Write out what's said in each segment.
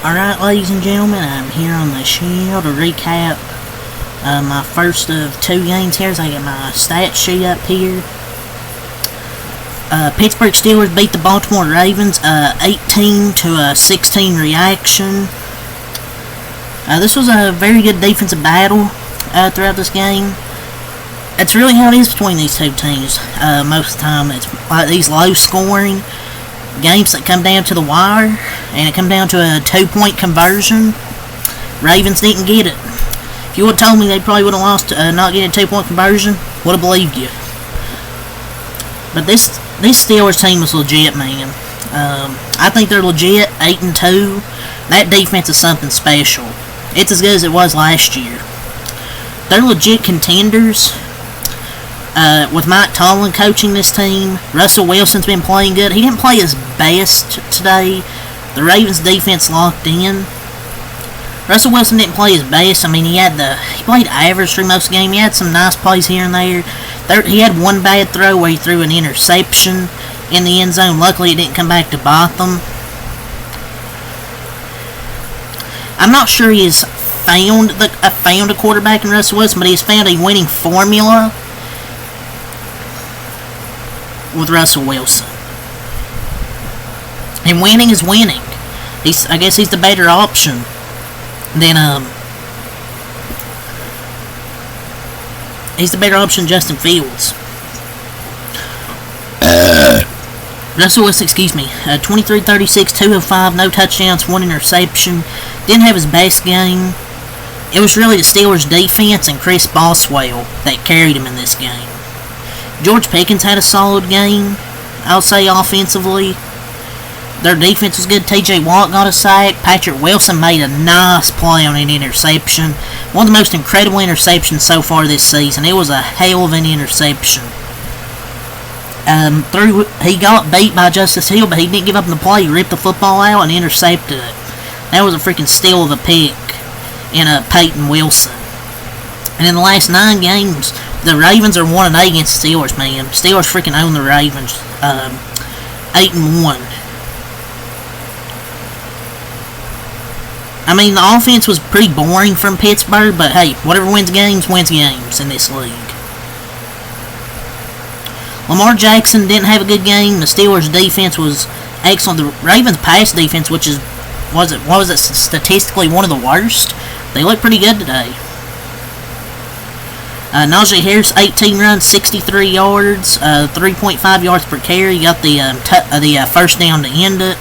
Alright, ladies and gentlemen, I'm here on the show to recap my first of two games here as I get my stat sheet up here. Pittsburgh Steelers beat the Baltimore Ravens 18-16 reaction. This was a very good defensive battle throughout this game. It's really how it is between these two teams. Most of the time, it's like these low-scoring games that come down to the wire, and it come down to a 2-point conversion. Ravens didn't get it. If you would have told me they probably would have lost not getting a 2-point conversion, would have believed you. But this Steelers team was legit, man. I think they're legit, 8-2. That defense is something special. It's as good as it was last year. They're legit contenders. With Mike Tomlin coaching this team, Russell Wilson's been playing good. He didn't play his best today. The Ravens defense locked in. Russell Wilson didn't play his best. I mean, he played average through most of the game. He had some nice plays here and there. He had one bad throw where he threw an interception in the end zone. Luckily, it didn't come back to bite them. I'm not sure he has found a quarterback in Russell Wilson, but he has found a winning formula with Russell Wilson. And winning is winning. I guess he's the better option than he's the better option than Justin Fields. Russell Wilson, 23-36, 205, no touchdowns, one interception. Didn't have his best game. It was really the Steelers' defense and Chris Boswell that carried him in this game. George Pickens had a solid game, I'll say, offensively. Their defense was good. T.J. Watt got a sack. Patrick Wilson made a nice play on an interception. One of the most incredible interceptions so far this season. It was a hell of an interception. He got beat by Justice Hill, but he didn't give up on the play. He ripped the football out and intercepted it. That was a freaking steal of the pick in Peyton Wilson. And in the last 9 games, the Ravens are 1-8 against the Steelers, man. Steelers freaking own the Ravens. 8-1. I mean, the offense was pretty boring from Pittsburgh, but hey, whatever wins games in this league. Lamar Jackson didn't have a good game. The Steelers' defense was excellent. The Ravens' pass defense, was it statistically one of the worst? They look pretty good today. Najee Harris, 18 runs, 63 yards, 3.5 yards per carry. Got the first down to end it.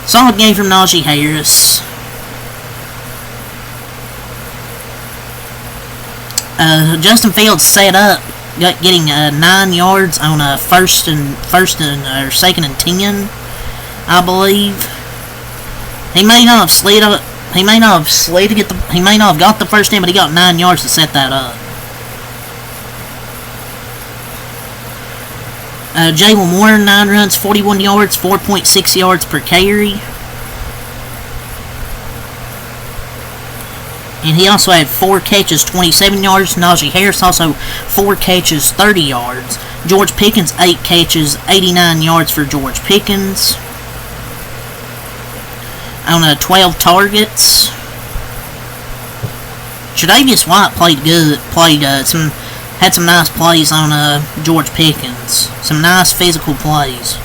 Solid game from Najee Harris. Justin Fields set up, getting 9 yards on a second and 10, I believe. He may not have got the first down, but he got 9 yards to set that up. Jalen Warren, 9 runs, 41 yards, 4.6 yards per carry. And he also had 4 catches, 27 yards. Najee Harris also 4 catches, 30 yards. George Pickens, 8 catches, 89 yards for George Pickens. On 12 targets. Tre'Davious White played good. Had some nice plays on George Pickens. Some nice physical plays.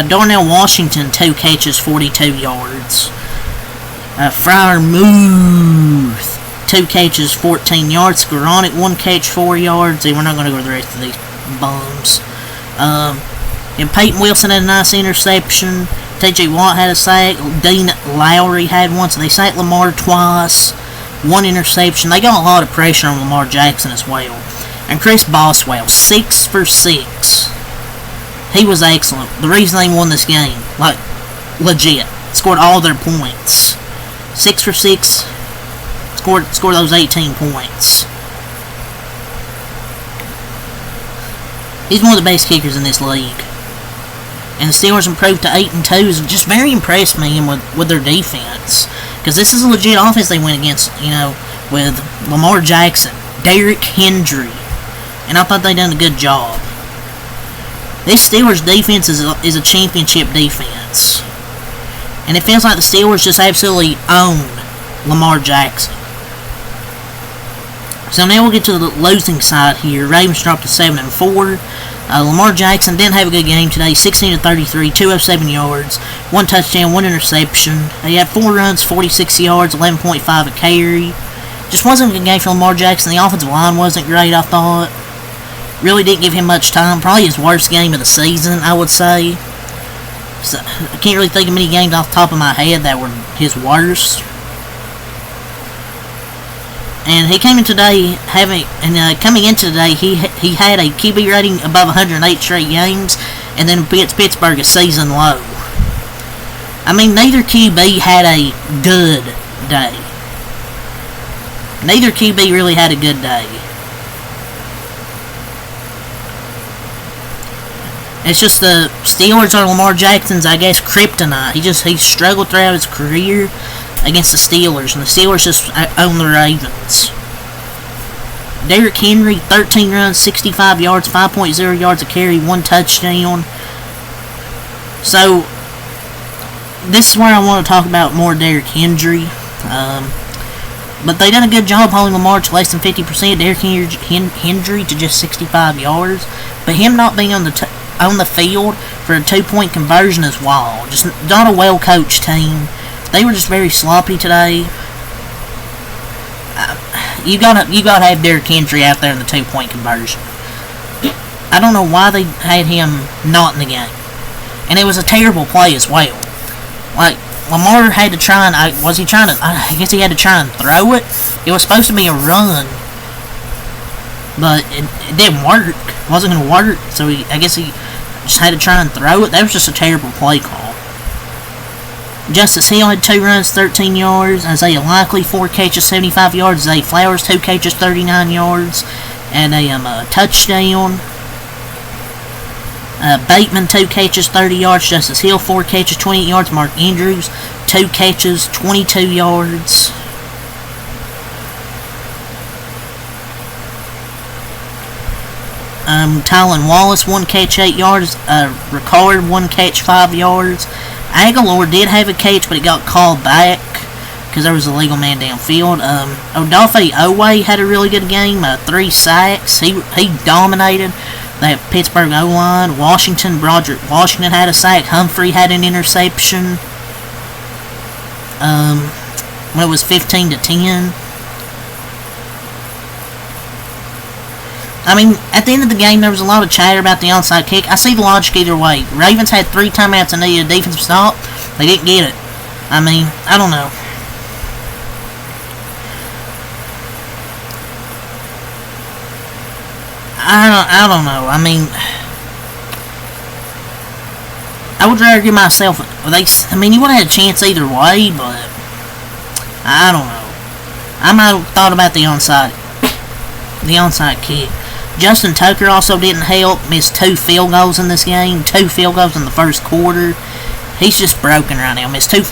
Darnell Washington, 2 catches, 42 yards. Freiermuth, 2 catches, 14 yards. Skoranek, 1 catch, 4 yards. We're not going to go to the rest of these bums. And Peyton Wilson had a nice interception. T.J. Watt had a sack. Dean Lowry had one. So they sacked Lamar twice. 1 interception. They got a lot of pressure on Lamar Jackson as well. And Chris Boswell, 6 for 6. He was excellent. The reason they won this game, like, legit. Scored all their points. 6 for 6. Scored those 18 points. He's one of the best kickers in this league. And the Steelers improved to 8-2. Is just very impressed, man, with their defense. Because this is a legit offense they went against, with Lamar Jackson, Derrick Henry. And I thought they done a good job. This Steelers defense is a championship defense. And it feels like the Steelers just absolutely own Lamar Jackson. So now we'll get to the losing side here. Ravens dropped to 7-4. Lamar Jackson didn't have a good game today. 16-33, 207 yards, 1 touchdown, 1 interception. He had 4 runs, 46 yards, 11.5 a carry. Just wasn't a good game for Lamar Jackson. The offensive line wasn't great, I thought. Really didn't give him much time. Probably his worst game of the season, I would say. So, I can't really think of many games off the top of my head that were his worst. And he came in today coming into today, he had a QB rating above 108 straight games, and then beats Pittsburgh a season low. I mean, neither QB had a good day. Neither QB really had a good day. It's just the Steelers are Lamar Jackson's, I guess, kryptonite. He struggled throughout his career against the Steelers, and the Steelers just own the Ravens. Derrick Henry, 13 runs, 65 yards, 5.0 yards a carry, 1 touchdown. So, this is where I want to talk about more Derrick Henry. But they done a good job holding Lamar to less than 50%. Derrick Henry to just 65 yards. But him not being on the field for a 2-point conversion is wild. Just not a well-coached team. They were just very sloppy today. You gotta have Derrick Henry out there in the 2-point conversion. I don't know why they had him not in the game, and it was a terrible play as well. Like Lamar had to try and I guess he had to try and throw it. It was supposed to be a run, but it didn't work. It wasn't gonna work, so I guess he just had to try and throw it. That was just a terrible play call. Justice Hill had 2 runs, 13 yards. Isaiah Likely, 4 catches, 75 yards. Zay Flowers, 2 catches, 39 yards. And a touchdown. Bateman, 2 catches, 30 yards. Justice Hill, 4 catches, 28 yards. Mark Andrews, 2 catches, 22 yards. Tylan Wallace, 1 catch, 8 yards. Ricard, 1 catch, 5 yards. Aguilar did have a catch, but it got called back because there was a legal man downfield. Odafe Owe had a really good game, 3 sacks. He dominated that Pittsburgh O-line. Broderick Washington had a sack. Humphrey had an interception. When it was 15-10. I mean, at the end of the game, there was a lot of chatter about the onside kick. I see the logic either way. Ravens had 3 timeouts and needed a defensive stop. They didn't get it. I mean, I don't know. I don't know. I mean, I would rather give myself. I mean, you would have had a chance either way, but I don't know. I might have thought about the onside kick. Justin Tucker also didn't help. Missed 2 field goals in this game. 2 field goals in the first quarter. He's just broken right now. Missed two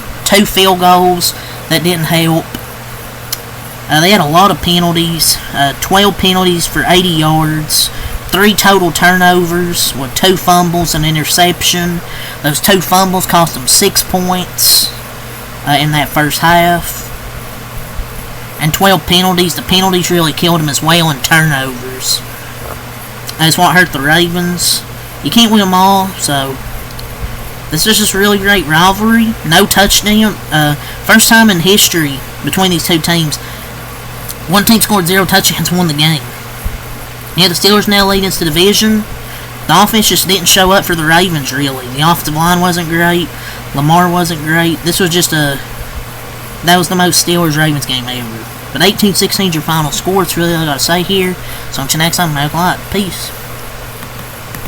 field goals that didn't help. They had a lot of penalties. 12 penalties for 80 yards. 3 total turnovers with 2 fumbles and interception. Those 2 fumbles cost them 6 points in that first half. And 12 penalties. The penalties really killed him as well in turnovers. That's what hurt the Ravens. You can't win them all, so this is just a really great rivalry. No touchdown. First time in history between these two teams. One team scored 0 touchdowns and won the game. Yeah, the Steelers now lead into the division. The offense just didn't show up for the Ravens, really. The offensive line wasn't great. Lamar wasn't great. This was just that was the most Steelers-Ravens game ever. But 18-16 is your final score. It's really all I got to say here. So until next time, make a lot. Peace.